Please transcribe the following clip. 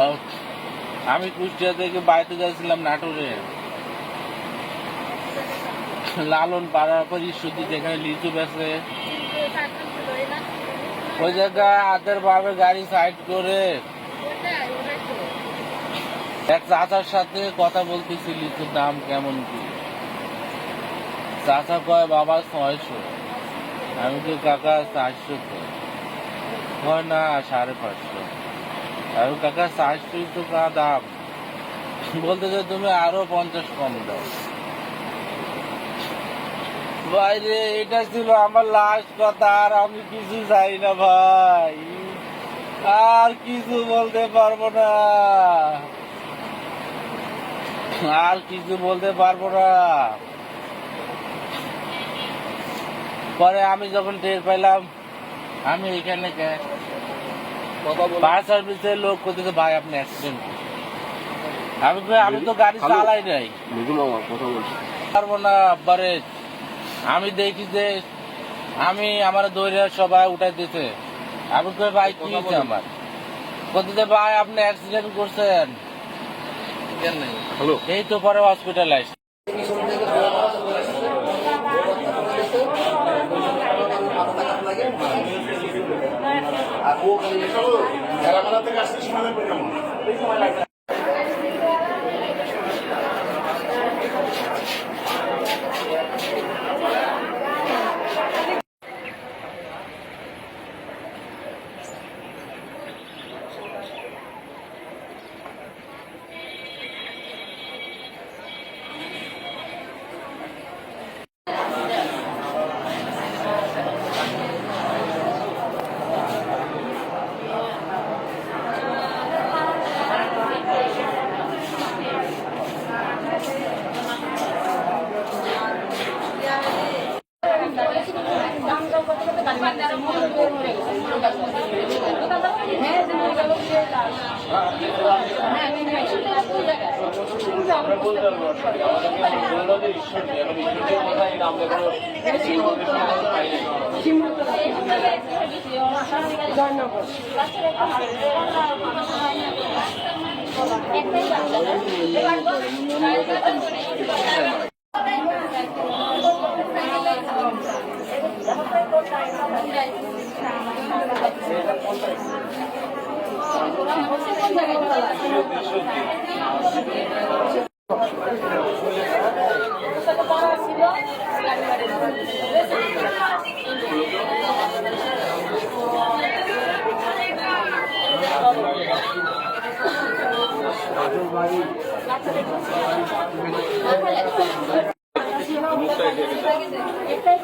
ও, আমি কুষ্টিয়া থেকে বাড়িতে যাচ্ছিলাম নাটোরে, লালন পাড়ার পর ঈশ্বরদী যেখানে লিচু বেছে ওই জায়গায় হাতের ভাবে গাড়ি সাইড করে এক চাচার সাথে কথা বলতেছি লিচুর দাম কেমন কি। চাচা কয় বাবা 600, আমি কি কাকা 400, কয় না 550, আমি কাকা 400 তো কা দাম, বলতেছে তুমি আরো 50 কম দাও। বাইরে এটা ছিল আমার লাস্ট কথা, আর আমি কিছু চাই না ভাই, আর কিছু বলতে পারবো না, আর কিছু বলতে পারবো না। পরে আমি যখন টের পাইলাম আমি এখানে ফায়ার সার্ভিসের লোক করতেছে ভাই আপনি অ্যাক্সিডেন্ট, আমি তো গাড়ি চালাই নাই, পারবো না বারে। আমি দেখি যে আমি আমার দৌড়ে সবাই উঠাই দিতে, আমি কই ভাই কি হয়েছে আমার, বলতেছে ভাই আপনি অ্যাক্সিডেন্ট করছেন, এই তো পরে হসপিটালাইজ। একটাই